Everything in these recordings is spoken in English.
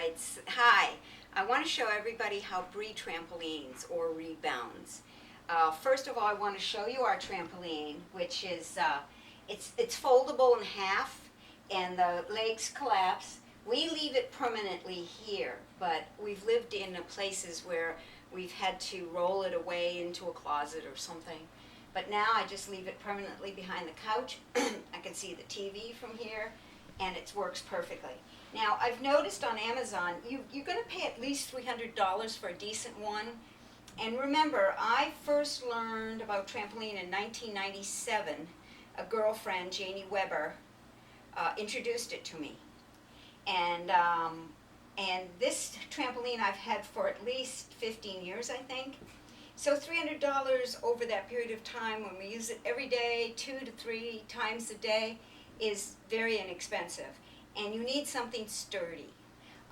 right. Hi. I want to show everybody how Bree trampolines or rebounds. First of all, I want to show you our trampoline, which is it's foldable in half, and the legs collapse. We leave it permanently here, but we've lived in places where we've had to roll it away into a closet or something. But now I just leave it permanently behind the couch. I can see the TV from here, and it works perfectly. Now, I've noticed on Amazon, you're going to pay at least $300 for a decent one. And remember, I first learned about trampoline in 1997. A girlfriend, Janie Weber, introduced it to me. And this trampoline I've had for at least 15 years, I think. So $300 over that period of time, when we use it every day, 2 to 3 times a day, is very inexpensive. And you need something sturdy.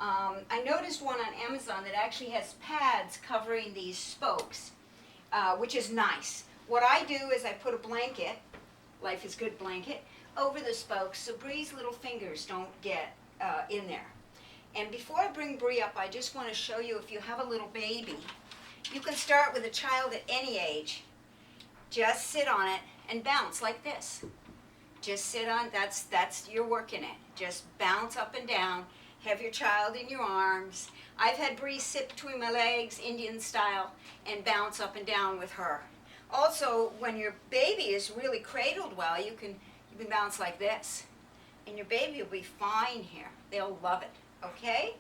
I noticed one on Amazon that actually has pads covering these spokes, which is nice. What I do is I put a blanket, Life is Good blanket, over the spokes so Bree's little fingers don't get in there. And before I bring Bree up, I just want to show you, if you have a little baby, you can start with a child at any age. Just sit on it and bounce like this. Just sit on, that's you're working it. Just bounce up and down. Have your child in your arms. I've had Bree sit between my legs, Indian style, and bounce up and down with her. Also, when your baby is really cradled well, you can bounce like this. And your baby will be fine here. They'll love it, okay?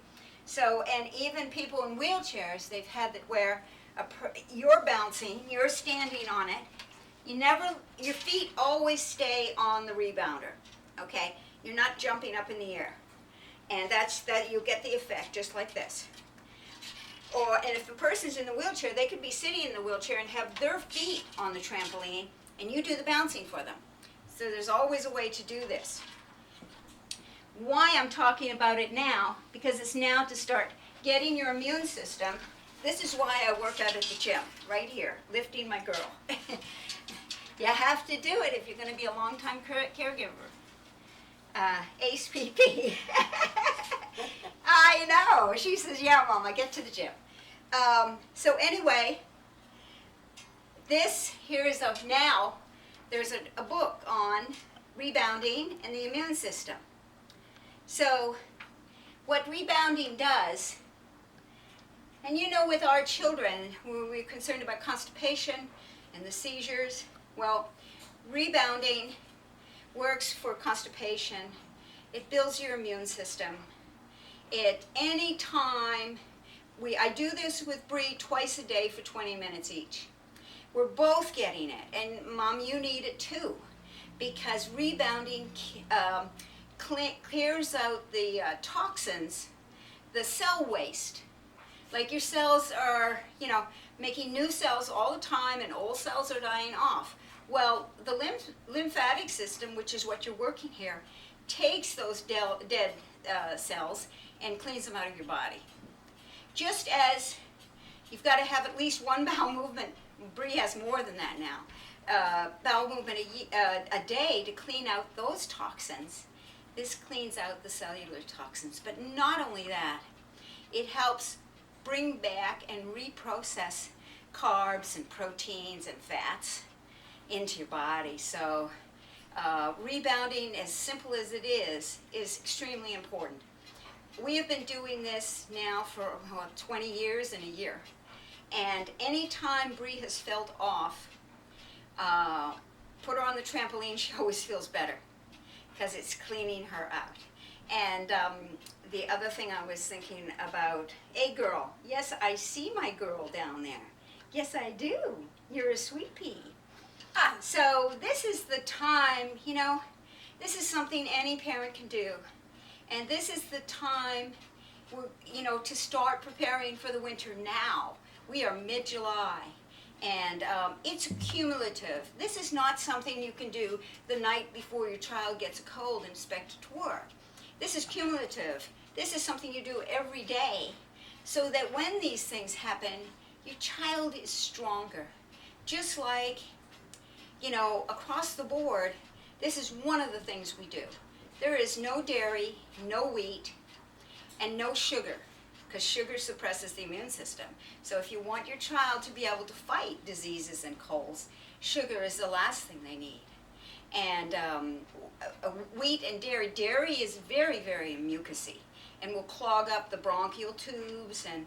So, and even people in wheelchairs, they've had that where you're bouncing, you're standing on it. Your feet always stay on the rebounder, okay? You're not jumping up in the air. And you'll get the effect just like this. And if a person's in the wheelchair, they could be sitting in the wheelchair and have their feet on the trampoline, and you do the bouncing for them. So there's always a way to do this. Why I'm talking about it now, because it's now to start getting your immune system. This is why I work out at the gym, right here, lifting my girl. You have to do it if you're going to be a long-time caregiver. Ace PP. I know. She says, yeah, Mama, get to the gym. So anyway, this here is now, there's a book on rebounding and the immune system. So what rebounding does, and you know with our children, we're concerned about constipation and the seizures. Well, rebounding works for constipation. It builds your immune system. Any time, I do this with Bree twice a day for 20 minutes each. We're both getting it, and Mom, you need it too, because rebounding clears out the toxins, the cell waste. Like your cells are, making new cells all the time, and old cells are dying off. Well, the lymphatic system, which is what you're working here, takes those dead cells and cleans them out of your body. Just as you've got to have at least one bowel movement, Bree has more than that now, bowel movement a day to clean out those toxins. This cleans out the cellular toxins. But not only that, it helps bring back and reprocess carbs and proteins and fats into your body. So rebounding, as simple as it is extremely important. We have been doing this now for 20 years and a year. And anytime Bree has felt off, put her on the trampoline, she always feels better because it's cleaning her out. And the other thing I was thinking about, hey girl, yes, I see my girl down there. Yes, I do. You're a sweet pea. So this is the time, this is something any parent can do. And this is the time, to start preparing for the winter now. We are mid-July, and it's cumulative. This is not something you can do the night before your child gets a cold and expect it to work. This is cumulative. This is something you do every day, so that when these things happen, your child is stronger. Just like, across the board, this is one of the things we do. There is no dairy, no wheat, and no sugar, because sugar suppresses the immune system. So if you want your child to be able to fight diseases and colds, sugar is the last thing they need. And wheat and dairy. Dairy is very, very mucousy and will clog up the bronchial tubes. And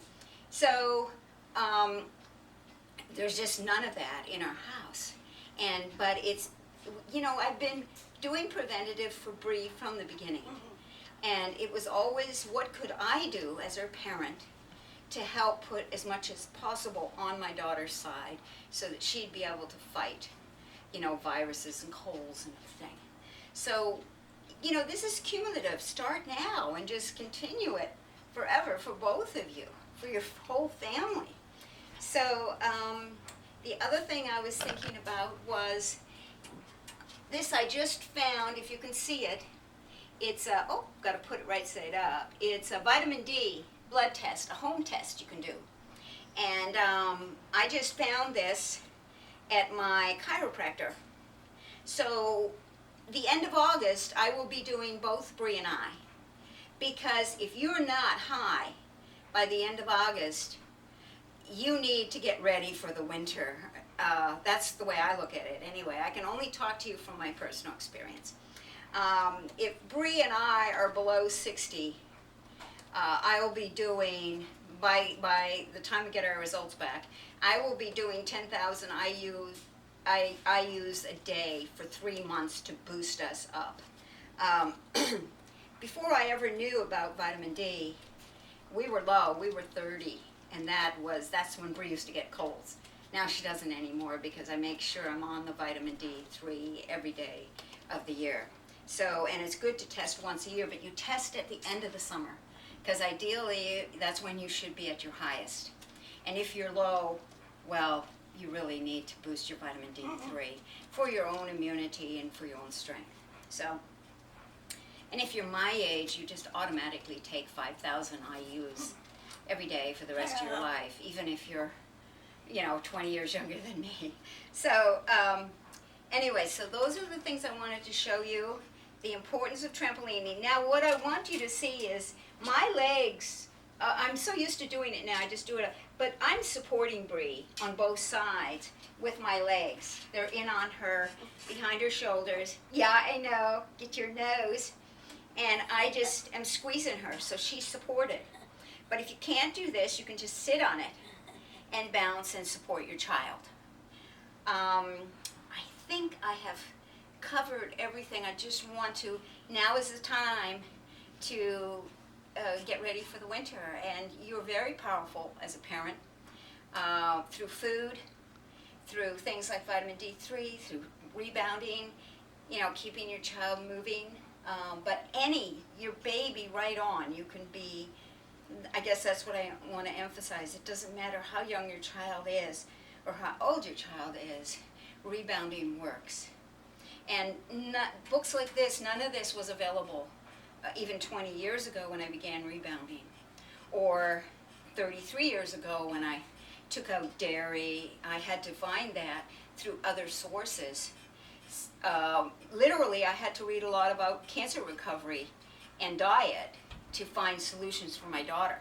so there's just none of that in our house. But it's, I've been doing preventative for Bree from the beginning. And it was always, what could I do as her parent to help put as much as possible on my daughter's side so that she'd be able to fight, viruses and colds and everything. So, this is cumulative. Start now and just continue it forever for both of you, for your whole family. So, the other thing I was thinking about was this. I just found, if you can see it, it's got to put it right side up. It's a vitamin D blood test, a home test you can do. And I just found this at my chiropractor. So the end of August, I will be doing both Bree and I. Because if you're not high by the end of August, you need to get ready for the winter. That's the way I look at it anyway. I can only talk to you from my personal experience. If Bree and I are below 60, I will be doing, by the time we get our results back, I will be doing 10,000 IUs a day for 3 months to boost us up. Before I ever knew about vitamin D, we were low. We were 30, and that's when Bree used to get colds. Now she doesn't anymore because I make sure I'm on the vitamin D3 every day of the year. So, and it's good to test once a year, but you test at the end of the summer, because ideally that's when you should be at your highest. And if you're low, well, you really need to boost your vitamin D3 for your own immunity and for your own strength. So, and if you're my age, you just automatically take 5,000 IUs every day for the rest of your life, even if you're, 20 years younger than me. So, anyway, so those are the things I wanted to show you. The importance of trampolining. Now what I want you to see is my legs, I'm so used to doing it now, I just do it, but I'm supporting Bree on both sides with my legs. They're in on her, behind her shoulders. Yeah, I know, get your nose. And I just am squeezing her so she's supported. But if you can't do this, you can just sit on it and bounce and support your child. I think I have covered everything. I just want to, now is the time to get ready for the winter. And you're very powerful as a parent through food, through things like vitamin D3, through rebounding, keeping your child moving. But your baby right on, you can be, I guess that's what I want to emphasize. It doesn't matter how young your child is or how old your child is, rebounding works. And books like this, none of this was available even 20 years ago when I began rebounding, or 33 years ago when I took out dairy. I had to find that through other sources. Literally, I had to read a lot about cancer recovery and diet to find solutions for my daughter.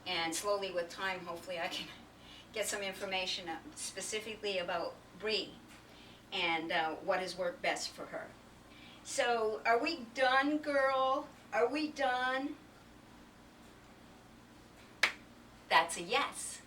And slowly with time, hopefully I can get some information specifically about Bree and what has worked best for her. So, are we done, girl? Are we done? That's a yes.